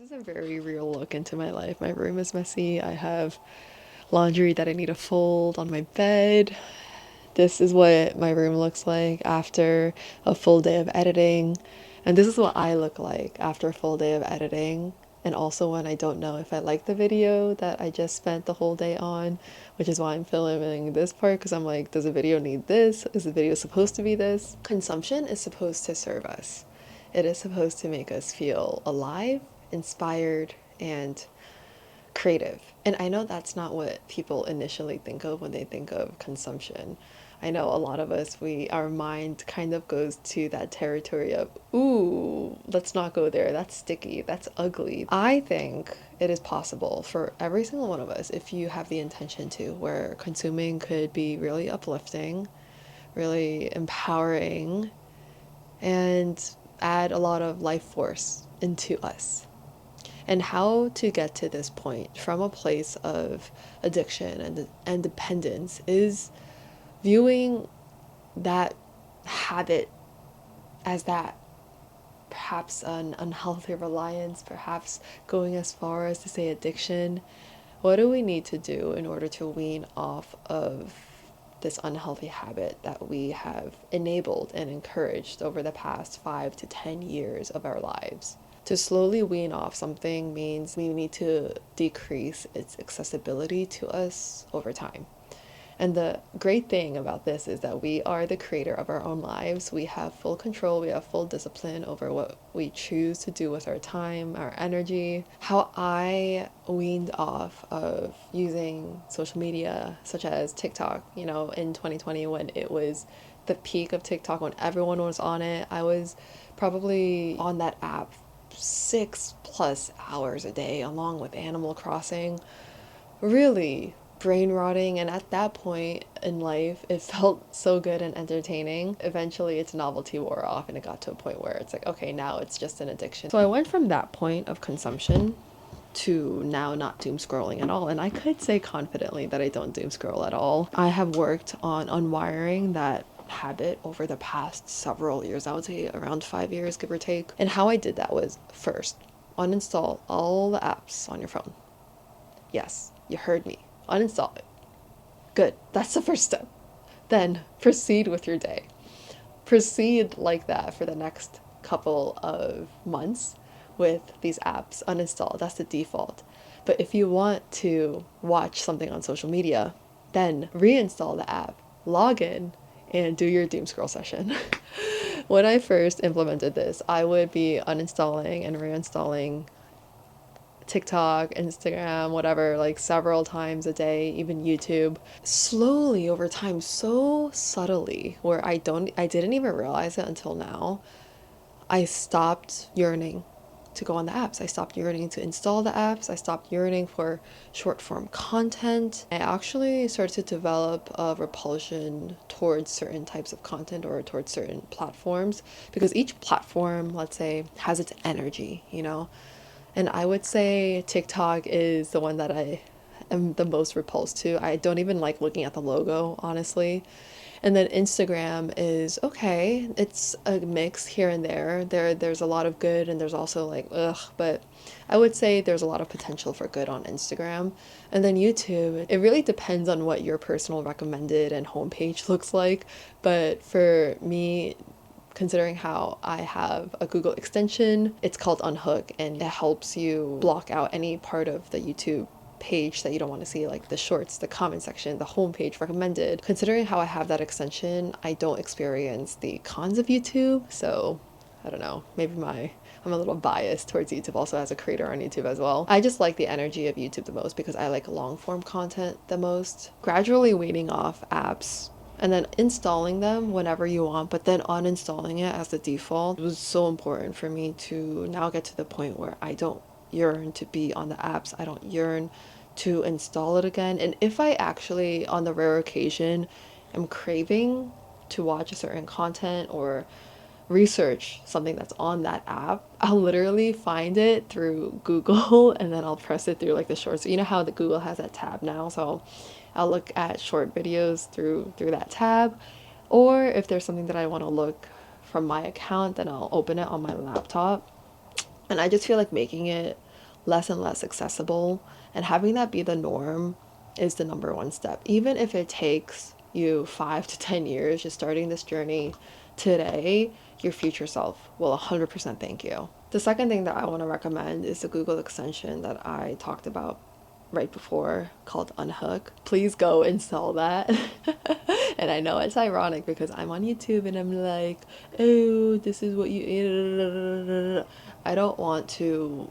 is a very real look into my life. My room is messy. I have laundry that I need to fold on my bed. This is what my room looks like after a full day of editing. And this is what I look like after a full day of editing. And also when I don't know if I like the video that I just spent the whole day on, which is why I'm filming this part because I'm like, does the video need this? Is the video supposed to be this? Consumption is supposed to serve us. It is supposed to make us feel alive, inspired, and creative. And I know that's not what people initially think of when they think of consumption. I know a lot of us, our mind kind of goes to that territory of, ooh, let's not go there. That's sticky. That's ugly. I think it is possible for every single one of us, if you have the intention to, where consuming could be really uplifting, really empowering, and add a lot of life force into us. And how to get to this point from a place of addiction and dependence is viewing that habit as that perhaps an unhealthy reliance, perhaps going as far as to say addiction. What do we need to do in order to wean off of this unhealthy habit that we have enabled and encouraged over the past 5 to 10 years of our lives? To slowly wean off something means we need to decrease its accessibility to us over time. And the great thing about this is that we are the creator of our own lives. We have full control, we have full discipline over what we choose to do with our time, our energy. How I weaned off of using social media, such as TikTok, in 2020 when it was the peak of TikTok, when everyone was on it. I was probably on that app 6+ hours a day, along with Animal Crossing. Really brain rotting, and at that point in life it felt so good and entertaining. Eventually its novelty wore off and it got to a point where it's like, okay, now it's just an addiction. So I went from that point of consumption to now not doom scrolling at all, and I could say confidently that I don't doom scroll at all. I have worked on unwiring that habit over the past several years. I would say around 5 years, give or take. And how I did that was, first, uninstall all the apps on your phone. Yes, you heard me. Uninstall it. Good. That's the first step. Then proceed with your day. Proceed like that for the next couple of months with these apps. Uninstall. That's the default. But if you want to watch something on social media, then reinstall the app, log in, and do your doom scroll session. When I first implemented this, I would be uninstalling and reinstalling TikTok, Instagram, whatever, like several times a day, even YouTube. Slowly over time, so subtly, where I didn't even realize it until now, I stopped yearning to go on the apps. I stopped yearning to install the apps. I stopped yearning for short form content. I actually started to develop a repulsion towards certain types of content or towards certain platforms, because each platform, let's say, has its energy, And I would say TikTok is the one that I am the most repulsed to. I don't even like looking at the logo, honestly. And then Instagram is okay. It's a mix here and there. There's a lot of good and there's also like ugh, but I would say there's a lot of potential for good on Instagram. And then YouTube, it really depends on what your personal recommended and homepage looks like. But for me, considering how I have a Google extension, it's called Unhook, and it helps you block out any part of the YouTube page that you don't want to see, like the shorts, the comment section, the homepage recommended. Considering how I have that extension, I don't experience the cons of YouTube, so I don't know, maybe I'm a little biased towards YouTube also as a creator on YouTube as well. I just like the energy of YouTube the most because I like long form content the most. Gradually weaning off apps and then installing them whenever you want, but then uninstalling it as the default was so important for me to now get to the point where I don't yearn to be on the apps. I don't yearn to install it again. And if I actually, on the rare occasion, am craving to watch a certain content or research something that's on that app, I'll literally find it through Google and then I'll press it through like the shorts. You know how the Google has that tab now, so I'll look at short videos through that tab. Or if there's something that I want to look from my account, then I'll open it on my laptop. And I just feel like making it less and less accessible, and having that be the norm is the number one step. Even if it takes you 5 to 10 years, just starting this journey today, your future self will 100% thank you. The second thing that I want to recommend is the Google extension that I talked about right before, called Unhook. Please go install that. And I know it's ironic because I'm on YouTube and I'm like, oh, this is what you... I don't want to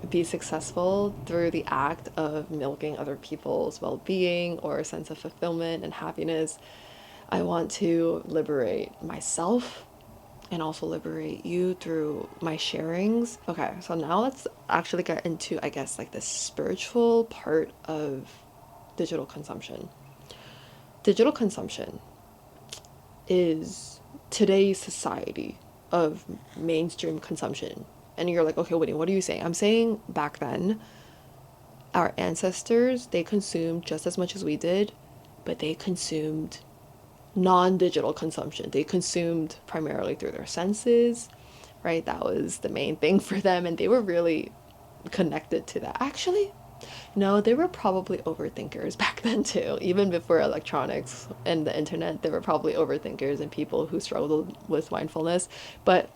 be successful through the act of milking other people's well-being or a sense of fulfillment and happiness. I want to liberate myself and also liberate you through my sharings. Okay, so now let's actually get into, I guess, like the spiritual part of digital consumption. Digital consumption is today's society of mainstream consumption. And you're like, okay, Whitney, what are you saying? I'm saying back then, our ancestors, they consumed just as much as we did, but they consumed non-digital consumption. They consumed primarily through their senses, right? That was the main thing for them, and they were really connected to that. Actually, no, they were probably overthinkers back then too. Even before electronics and the internet, they were probably overthinkers and people who struggled with mindfulness, but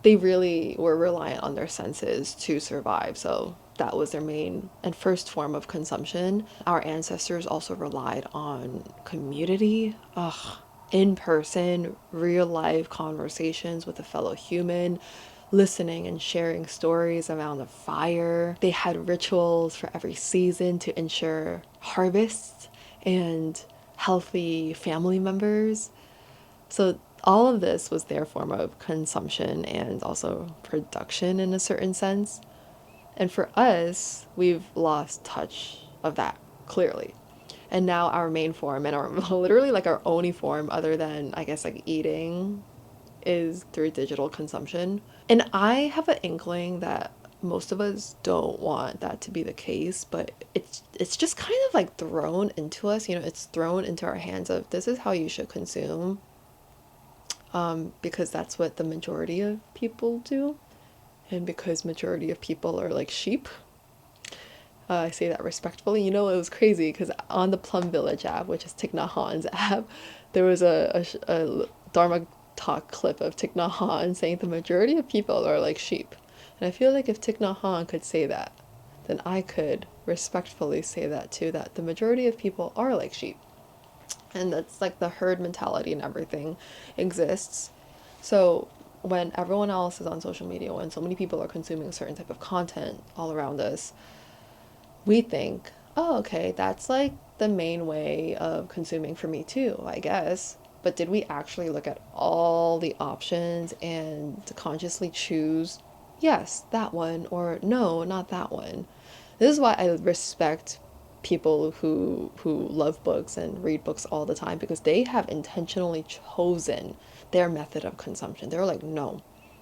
they really were reliant on their senses to survive. So that was their main and first form of consumption. Our ancestors also relied on community, in person, real life conversations with a fellow human, listening and sharing stories around the fire. They had rituals for every season to ensure harvests and healthy family members. So all of this was their form of consumption and also production in a certain sense. And for us, we've lost touch of that, clearly. And now our main form and our literally like our only form other than, I guess, like eating is through digital consumption. And I have an inkling that most of us don't want that to be the case, but it's just kind of like thrown into us, it's thrown into our hands of this is how you should consume, because that's what the majority of people do, and because majority of people are like sheep. I say that respectfully. It was crazy because on the Plum Village app, which is Thich Nhat Hanh's app, there was a Dharma talk clip of Thich Nhat Hanh saying the majority of people are like sheep. And I feel like if Thich Nhat Hanh could say that, then I could respectfully say that too, that the majority of people are like sheep. And that's like the herd mentality and everything exists. So when everyone else is on social media, when so many people are consuming a certain type of content all around us, we think, oh, okay, that's like the main way of consuming for me too, I guess. But did we actually look at all the options and consciously choose, yes, that one, or no, not that one? This is why I respect people who love books and read books all the time, because they have intentionally chosen their method of consumption. They're like, no,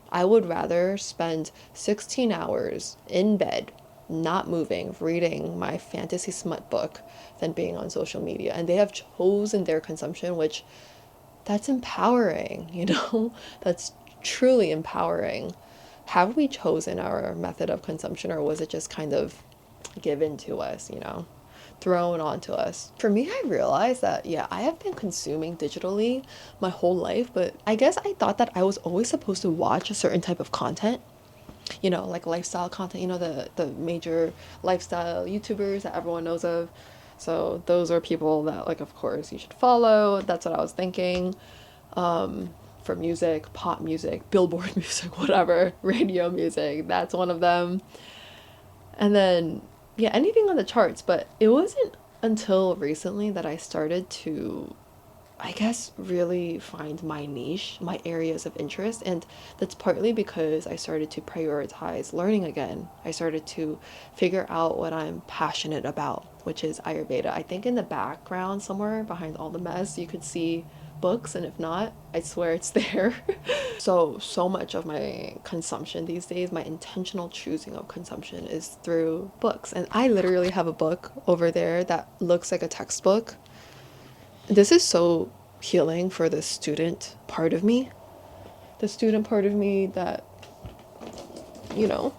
I would rather spend 16 hours in bed not moving, reading my fantasy smut book than being on social media. And they have chosen their consumption, which that's empowering, that's truly empowering. Have we chosen our method of consumption, or was it just kind of given to us, thrown onto us? For me, I realized that, yeah, I have been consuming digitally my whole life, but I guess I thought that I was always supposed to watch a certain type of content, like lifestyle content, the major lifestyle YouTubers that everyone knows of. So those are people that, like, of course, you should follow. That's what I was thinking. For music, pop music, billboard music, whatever, radio music, that's one of them. And then, yeah, anything on the charts. But it wasn't until recently that I started to, I guess, really find my niche, my areas of interest. And that's partly because I started to prioritize learning again. I started to figure out what I'm passionate about, which is Ayurveda. I think in the background somewhere behind all the mess, you could see books, and if not, I swear it's there. So much of my consumption these days, my intentional choosing of consumption, is through books. And I literally have a book over there that looks like a textbook. This is so healing for the student part of me. The student part of me that you know,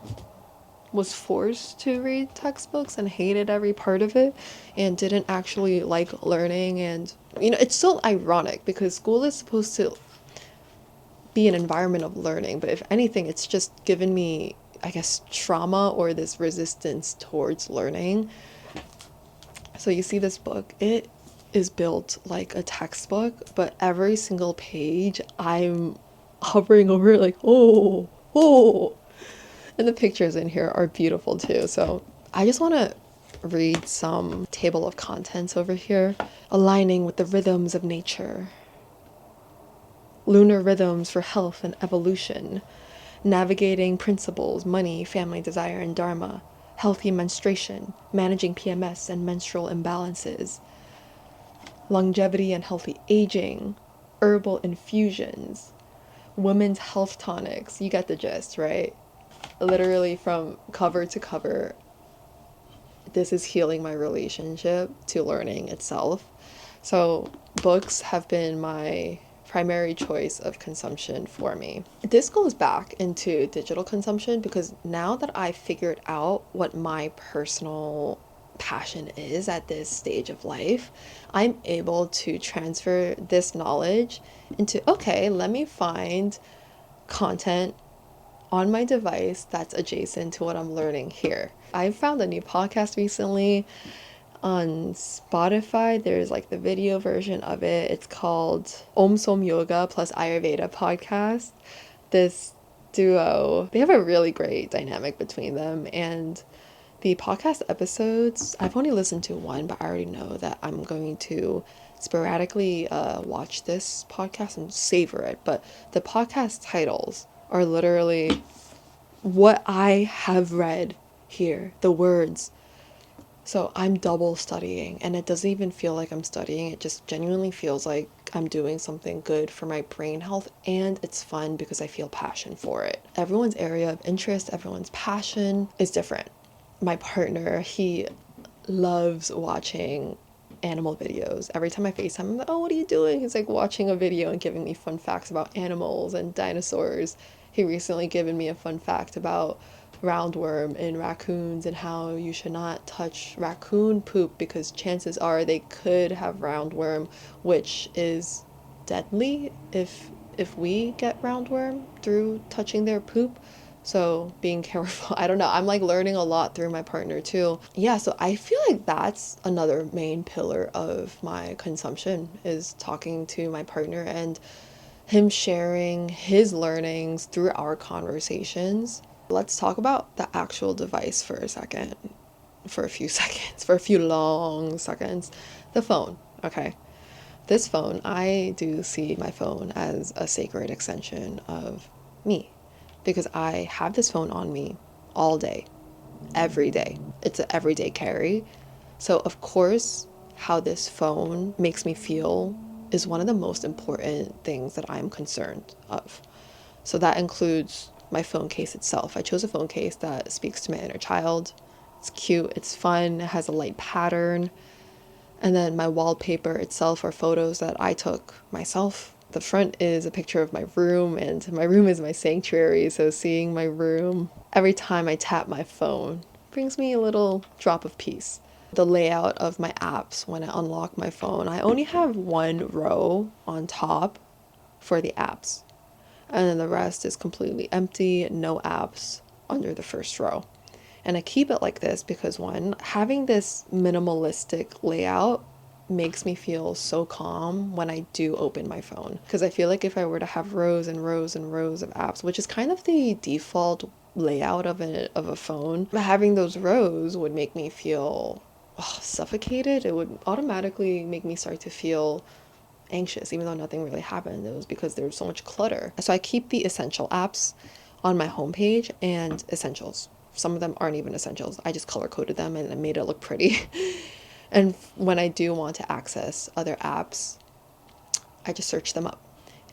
was forced to read textbooks and hated every part of it and didn't actually like learning. And, it's so ironic because school is supposed to be an environment of learning, but if anything, it's just given me, I guess, trauma or this resistance towards learning. So you see this book, it is built like a textbook, but every single page I'm hovering over it like, oh. And the pictures in here are beautiful too. So I just want to read some table of contents over here. Aligning with the rhythms of nature. Lunar rhythms for health and evolution. Navigating principles, money, family desire, and dharma. Healthy menstruation. Managing PMS and menstrual imbalances. Longevity and healthy aging. Herbal infusions. Women's health tonics. You get the gist, right? Literally from cover to cover, this is healing my relationship to learning itself. So books have been my primary choice of consumption for me. This goes back into digital consumption because now that I've figured out what my personal passion is at this stage of life, I'm able to transfer this knowledge into, okay, let me find content on my device that's adjacent to what I'm learning here. I found a new podcast recently on Spotify. There's like the video version of it. It's called Om Som Yoga plus Ayurveda podcast. This duo, they have a really great dynamic between them, and the podcast episodes, I've only listened to one, but I already know that I'm going to sporadically watch this podcast and savor it. But the podcast titles are literally what I have read here, the words. So I'm double studying, and it doesn't even feel like I'm studying. It just genuinely feels like I'm doing something good for my brain health, and it's fun because I feel passion for it. Everyone's area of interest, everyone's passion is different. My partner, he loves watching animal videos. Every time I FaceTime, I'm like, oh, what are you doing? He's like watching a video and giving me fun facts about animals and dinosaurs. He recently given me a fun fact about roundworm in raccoons and how you should not touch raccoon poop because chances are they could have roundworm, which is deadly if we get roundworm through touching their poop. So being careful, I don't know, I'm like learning a lot through my partner too. Yeah, so I feel like that's another main pillar of my consumption is talking to my partner and him sharing his learnings through our conversations. Let's talk about the actual device for a second, for a few seconds, for a few long seconds. The phone, okay. This phone, I do see my phone as a sacred extension of me because I have this phone on me all day, every day. It's an everyday carry. So, of course, how this phone makes me feel is one of the most important things that I'm concerned of. So that includes my phone case itself. I chose a phone case that speaks to my inner child. It's cute, it's fun, it has a light pattern. And then my wallpaper itself are photos that I took myself. The front is a picture of my room, and my room is my sanctuary. So seeing my room every time I tap my phone brings me a little drop of peace. The layout of my apps when I unlock my phone, I only have one row on top for the apps. And then the rest is completely empty, no apps under the first row. And I keep it like this because one, having this minimalistic layout makes me feel so calm when I do open my phone. Because I feel like if I were to have rows and rows and rows of apps, which is kind of the default layout of a phone, having those rows would make me feel suffocated. It would automatically make me start to feel anxious, even though nothing really happened. It was because there was so much clutter. So I keep the essential apps on my homepage and essentials. Some of them aren't even essentials. I just color coded them and I made it look pretty. And when I do want to access other apps, I just search them up.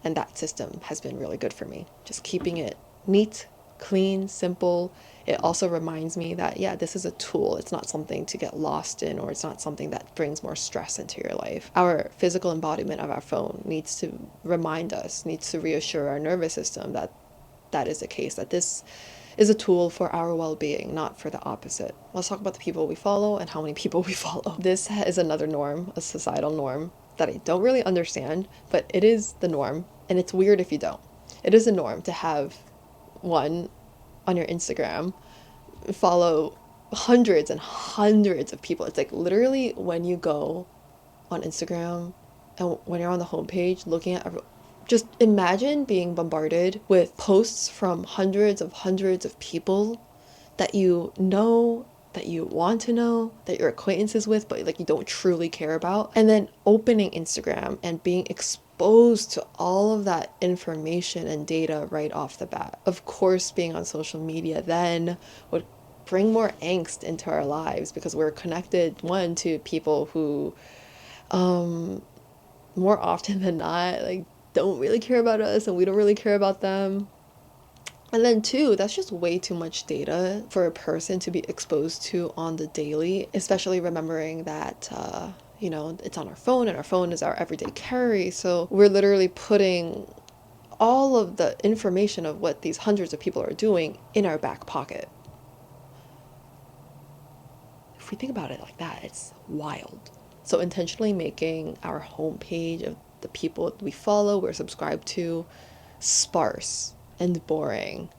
And that system has been really good for me. Just keeping it neat, clean, simple. It also reminds me that, yeah, this is a tool. It's not something to get lost in, or it's not something that brings more stress into your life. Our physical embodiment of our phone needs to remind us, needs to reassure our nervous system that that is the case, that this is a tool for our well-being, not for the opposite. Let's talk about the people we follow and how many people we follow. This is another norm, a societal norm that I don't really understand, but it is the norm, and it's weird if you don't. It is a norm to have one on your Instagram follow hundreds and hundreds of people. It's like literally when you go on Instagram and when you're on the homepage looking at just imagine being bombarded with posts from hundreds of people that you know, that you want to know, that you're acquaintances with, but like you don't truly care about. And then opening Instagram and being exposed to all of that information and data right off the bat. Of course, being on social media then would bring more angst into our lives because we're connected, one, to people who more often than not like don't really care about us and we don't really care about them. And then two, that's just way too much data for a person to be exposed to on the daily, especially remembering that it's on our phone and our phone is our everyday carry. So we're literally putting all of the information of what these hundreds of people are doing in our back pocket. If we think about it like that, it's wild. So intentionally making our homepage of the people we follow, we're subscribed to, sparse and boring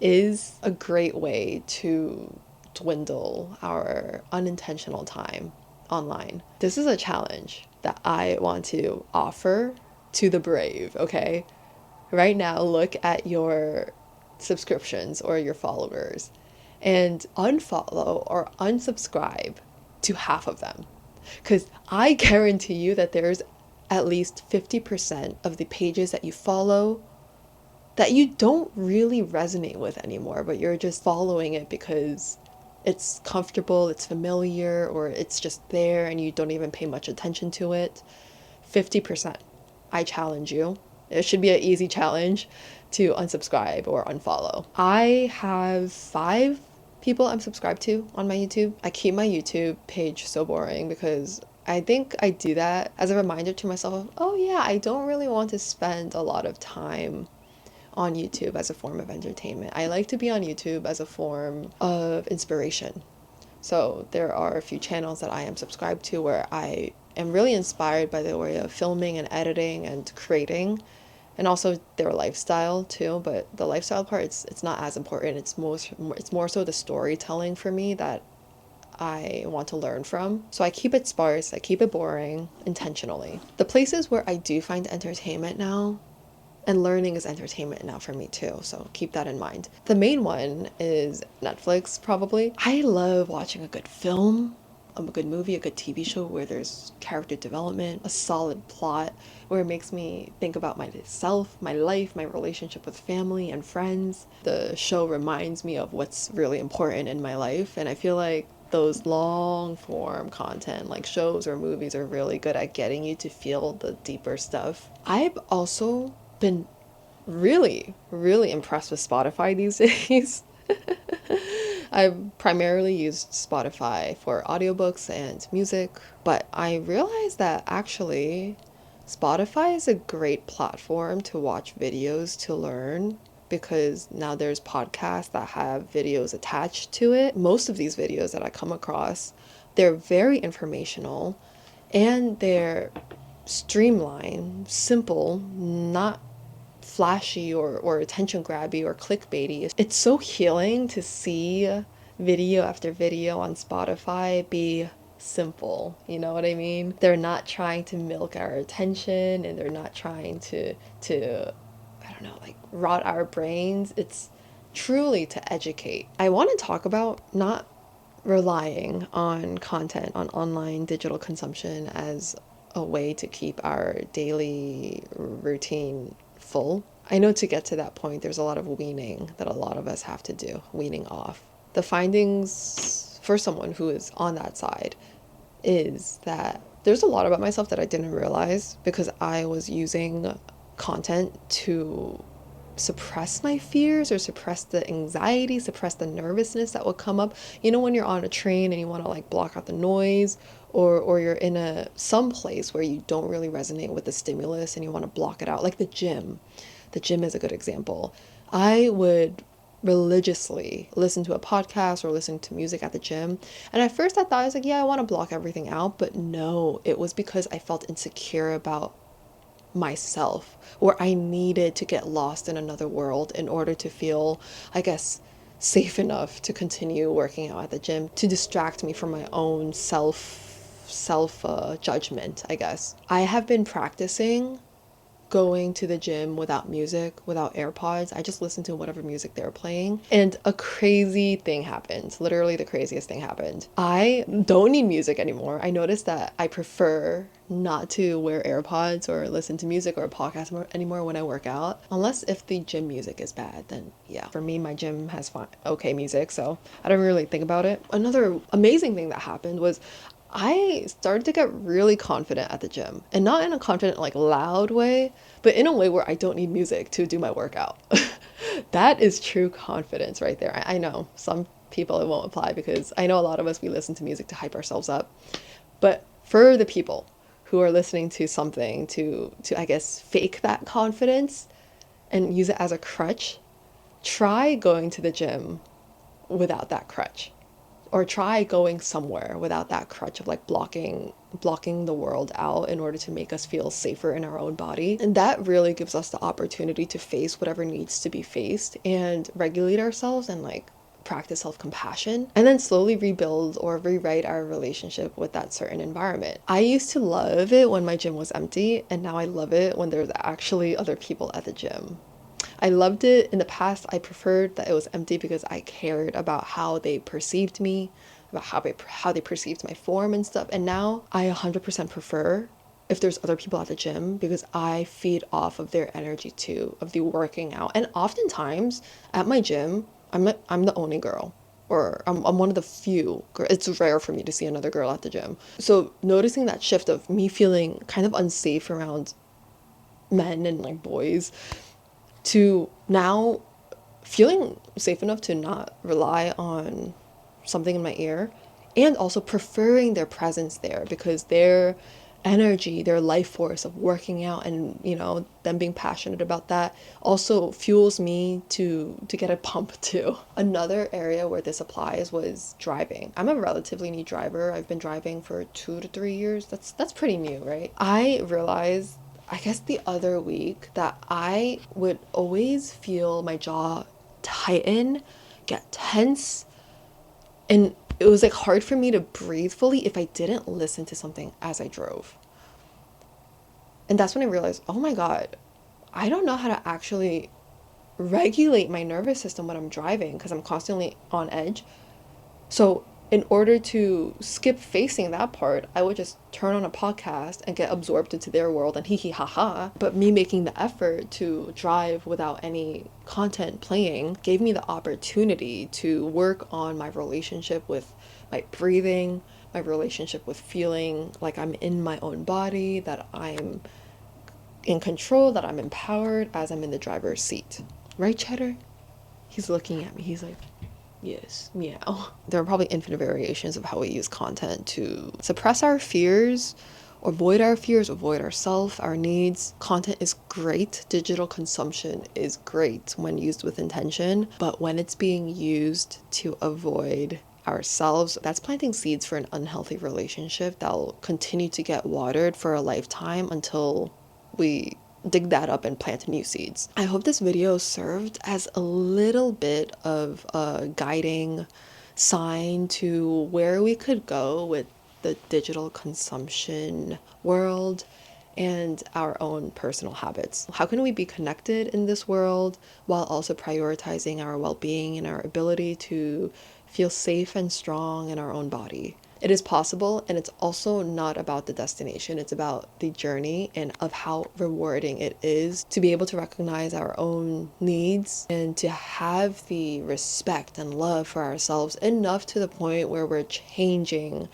is a great way to dwindle our unintentional time online. This is a challenge that I want to offer to the brave, okay? Right now, look at your subscriptions or your followers and unfollow or unsubscribe to half of them. Because I guarantee you that there's at least 50% of the pages that you follow that you don't really resonate with anymore, but you're just following it because it's comfortable, it's familiar, or it's just there and you don't even pay much attention to it. 50%. I challenge you. It should be an easy challenge to unsubscribe or unfollow. I have 5 people I'm subscribed to on my YouTube. I keep my YouTube page so boring because I think I do that as a reminder to myself of, oh yeah, I don't really want to spend a lot of time on YouTube as a form of entertainment. I like to be on YouTube as a form of inspiration. So there are a few channels that I am subscribed to where I am really inspired by their way of filming and editing and creating, and also their lifestyle too. But the lifestyle part, it's not as important. It's more so the storytelling for me that I want to learn from. So I keep it sparse, I keep it boring intentionally. The places where I do find entertainment now, and learning is entertainment now for me too, so keep that in mind. The main one is Netflix, probably. I love watching a good film, a good movie, a good TV show where there's character development, a solid plot, where it makes me think about myself, my life, my relationship with family and friends. The show reminds me of what's really important in my life, and I feel like those long form content like shows or movies are really good at getting you to feel the deeper stuff. I've also been really impressed with Spotify these days. I've primarily used Spotify for audiobooks and music, but I realized that actually Spotify is a great platform to watch videos to learn, because now there's podcasts that have videos attached to it. Most of these videos that I come across, they're very informational and they're streamlined, simple, not flashy or attention grabby or clickbaity. It's so healing to see video after video on Spotify be simple, you know what I mean? They're not trying to milk our attention and they're not trying to I don't know, like rot our brains. It's truly to educate. I want to talk about not relying on content, on online digital consumption as a way to keep our daily routine full. I know to get to that point, there's a lot of weaning that a lot of us have to do, weaning off. The findings for someone who is on that side is that there's a lot about myself that I didn't realize because I was using content to suppress my fears or suppress the anxiety, suppress the nervousness that would come up. You know, when you're on a train and you want to like block out the noise, or you're in some place where you don't really resonate with the stimulus and you want to block it out, like the gym. The gym is a good example. I would religiously listen to a podcast or listen to music at the gym. And at first I thought, I was like, yeah, I want to block everything out. But no, it was because I felt insecure about myself, or I needed to get lost in another world in order to feel, I guess, safe enough to continue working out at the gym, to distract me from my own self judgment, I guess. I have been practicing going to the gym without music, without AirPods. I just listened to whatever music they were playing. And a crazy thing happened. Literally the craziest thing happened. I don't need music anymore. I noticed that I prefer not to wear AirPods or listen to music or a podcast anymore when I work out. Unless if the gym music is bad, then yeah. For me, my gym has fine, okay music, so I don't really think about it. Another amazing thing that happened was I started to get really confident at the gym, and not in a confident, like loud way, but in a way where I don't need music to do my workout. That is true confidence right there. I know some people it won't apply, because I know a lot of us, we listen to music to hype ourselves up. But for the people who are listening to something to I guess fake that confidence and use it as a crutch, try going to the gym without that crutch, or try going somewhere without that crutch of like blocking the world out in order to make us feel safer in our own body. And that really gives us the opportunity to face whatever needs to be faced and regulate ourselves and like practice self-compassion, and then slowly rebuild or rewrite our relationship with that certain environment. I used to love it when my gym was empty, and now I love it when there's actually other people at the gym. I loved it in the past. I preferred that it was empty because I cared about how they perceived me, about how they perceived my form and stuff. And now I 100% prefer if there's other people at the gym, because I feed off of their energy too, of the working out. And oftentimes at my gym, I'm the only girl, or I'm one of the few girls. It's rare for me to see another girl at the gym. So noticing that shift of me feeling kind of unsafe around men and like boys, to now feeling safe enough to not rely on something in my ear, and also preferring their presence there, because their energy, their life force of working out, and them being passionate about that, also fuels me to get a pump too. Another area where this applies was driving. I'm a relatively new driver. I've been driving for 2 to 3 years. That's pretty new, right? I realized, I guess the other week, that I would always feel my jaw tighten, get tense, and it was like hard for me to breathe fully if I didn't listen to something as I drove. And that's when I realized, oh my God, I don't know how to actually regulate my nervous system when I'm driving, because I'm constantly on edge. So in order to skip facing that part, I would just turn on a podcast and get absorbed into their world and hee hee ha ha. But me making the effort to drive without any content playing gave me the opportunity to work on my relationship with my breathing, my relationship with feeling like I'm in my own body, that I'm in control, that I'm empowered as I'm in the driver's seat. Right, Cheddar? He's looking at me. He's like, yes, meow. There are probably infinite variations of how we use content to suppress our fears, avoid ourselves, our needs. Content is great. Digital consumption is great when used with intention, but when it's being used to avoid ourselves, that's planting seeds for an unhealthy relationship that'll continue to get watered for a lifetime until we dig that up and plant new seeds. I hope this video served as a little bit of a guiding sign to where we could go with the digital consumption world and our own personal habits. How can we be connected in this world while also prioritizing our well-being and our ability to feel safe and strong in our own body? It is possible, and it's also not about the destination. It's about the journey and of how rewarding it is to be able to recognize our own needs and to have the respect and love for ourselves enough to the point where we're changing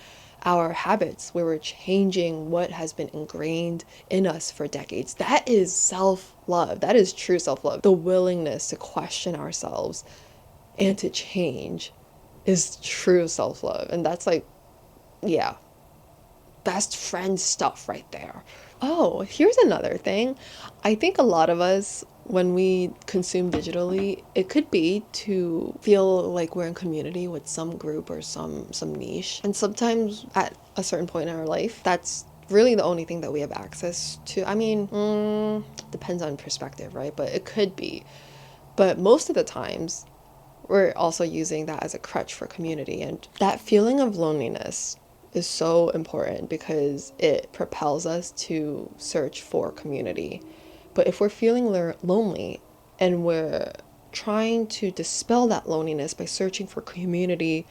our habits, where we're changing what has been ingrained in us for decades. That is self-love. That is true self-love. The willingness to question ourselves and to change is true self-love. And that's like, yeah, best friend stuff right there. Oh, here's another thing. I think a lot of us, when we consume digitally, it could be to feel like we're in community with some group or some niche. And sometimes at a certain point in our life, that's really the only thing that we have access to. I mean, depends on perspective, right? But it could be. But most of the times, we're also using that as a crutch for community. And that feeling of loneliness is so important because it propels us to search for community. But if we're feeling lonely and we're trying to dispel that loneliness by searching for community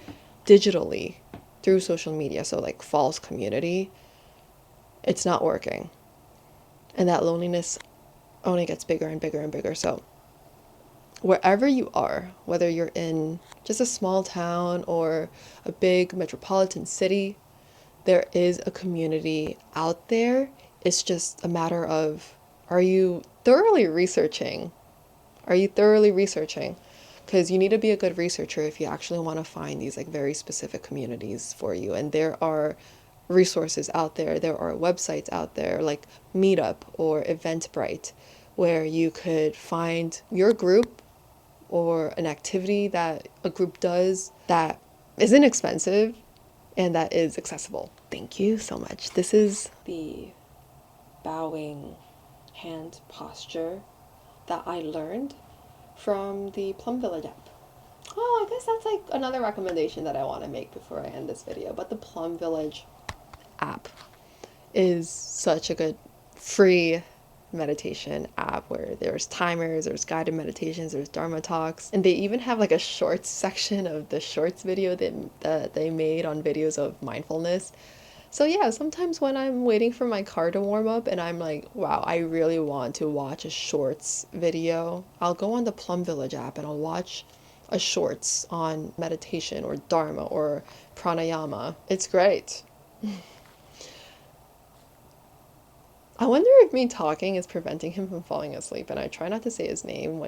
digitally through social media, so like false community, it's not working. And that loneliness only gets bigger and bigger and bigger. So wherever you are, whether you're in just a small town or a big metropolitan city, there is a community out there. It's just a matter of, are you thoroughly researching? Are you thoroughly researching? Because you need to be a good researcher if you actually want to find these like very specific communities for you. And there are resources out there. There are websites out there like Meetup or Eventbrite where you could find your group or an activity that a group does that is inexpensive and that is accessible. Thank you so much. This is the bowing hand posture that I learned from the Plum Village app. Oh, I guess that's like another recommendation that I want to make before I end this video. But the Plum Village app is such a good free meditation app where there's timers, there's guided meditations, there's Dharma talks, and they even have like a shorts section of the shorts video that they made on videos of mindfulness. So yeah, sometimes when I'm waiting for my car to warm up and I'm like, wow, I really want to watch a shorts video, I'll go on the Plum Village app and I'll watch a shorts on meditation or Dharma or pranayama. It's great. I wonder if me talking is preventing him from falling asleep, and I try not to say his name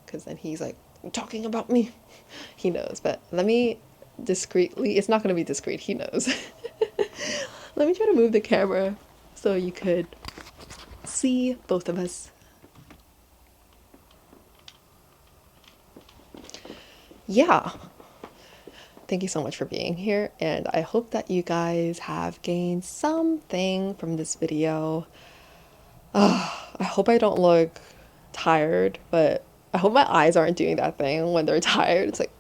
because then he's like, talking about me. He knows, but let me discreetly, it's not going to be discreet, he knows. Let me try to move the camera so you could see both of us. Yeah. Thank you so much for being here, and I hope that you guys have gained something from this video. I hope I don't look tired, but I hope my eyes aren't doing that thing when they're tired. It's like